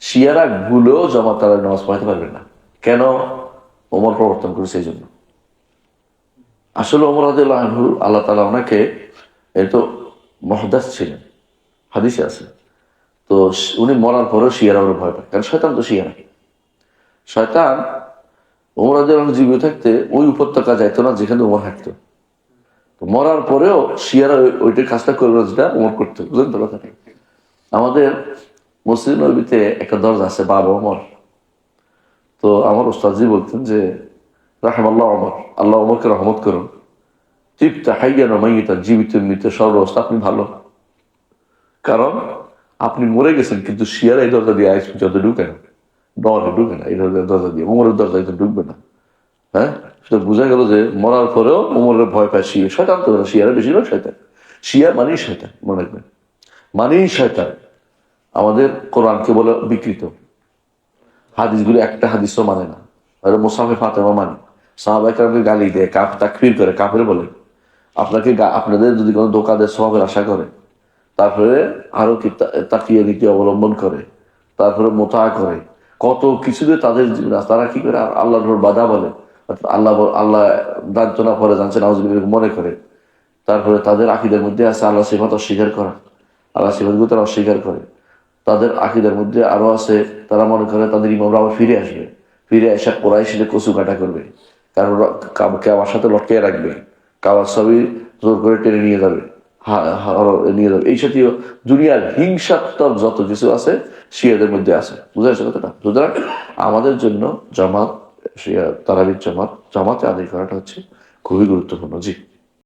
শিয়ারা ভুলেও জামাত তারা নামাজ পড়াতে পারবেন না। কেন? ওমর প্রবর্তন করেছে এই জন্য। আসলে ওমর রাদিয়াল্লাহু আনহু, আল্লাহ তাআলা ওনাকে, এ তো মুহদাস ছিলেন, হাদিসে আছে। তো উনি মরার পরেও শিয়ারা ওরা ভয় পায়, কারণ শয়তান তো শিয়ারা। শয়তান ওমর রাদিয়াল্লাহু আনহু জীবিত থাকতে ওই উপত্যকা যাইতো না যেখানে ওমর হাঁটতো। তো মরার পরেও শিয়ারা ওইটা কাজটা করবে যেটা ওমর করতো। বুঝলেন তো কথাটা? আমাদের মসজিদ নববীতে একটা দরজা আছে, বাবা ওমর। তো আমার ওস্তাদজি বলতেন যে রাহমাল্লাহ ওমর, আল্লাহ ওমরকে রহমত করুন, তিবতা হাইয়ান ওয়া মাইয়িতান, জীবিত মৃত সর্ব অবস্থা আপনি ভালো। কারণ আপনি মরে গেছেন, কিন্তু শিয়ারা এই দরজা দিয়ে আইস যত ঢুকে না, ডরে ঢুকে না এই দরজা দিয়ে, ওমরের দরজা তো ঢুকবে না। হ্যাঁ, সেটা বোঝা গেল যে মরার পরেও ওমরের ভয় পায় শিয়া। শয়তান তো না, শিয়ারা বেশিরভাগ শয়তান। শিয়া মানেই শয়তান, মনে রাখবেন, মানেই শয়তান। আমাদের কোরআনকে বলে বিকৃত, হাদিসগুলো একটা হাদিসও মানে না, আর মুসাফে ফাতেমা মানে, সাহাবায়ে কেরামকে গালি দেয়, তাকফির করে, কাফের বলে। আপনাকে আপনাদের যদি কোনো ধোঁকা দেয়, সওয়াবের আশা করে, তারপরে আরো কি তাকিয়ে নীতি অবলম্বন করে, তারপরে মোতা করে, কত কিছু দিয়ে তাদের তারা কি করে আল্লাহর উপর বাধা বলে, আল্লাহ আল্লাহ দাঁড়ানা পরে জানছে নাউজুবিল্লাহ মনে করে। তারপরে তাদের আকীদার মধ্যে আছে আল্লাহ সিফাত অস্বীকার করা, আল্লাহ সিফাতগুলো তারা অস্বীকার করে। তাদের আকীদার মধ্যে আরো আছে, তারা মনে করে তাদের ইমামরা আবার ফিরে আসবে, ফিরে এসে কোরাইশদের কচু কাটা করবে, কারণ কাবার সাথে লটকে রাখবে, কাবার সবই জোর করে টেনে নিয়ে যাবে, নিয়ে যাবে। এই জাতীয় দুনিয়ার হিংসাত্মক যত কিছু আছে শিয়াদের মধ্যে আছে। বুঝা যাচ্ছে কথাটা? সুতরাং আমাদের জন্য জামাত, শিয়া তারাবির জামাতে আদায় করাটা হচ্ছে খুবই গুরুত্বপূর্ণ। জি।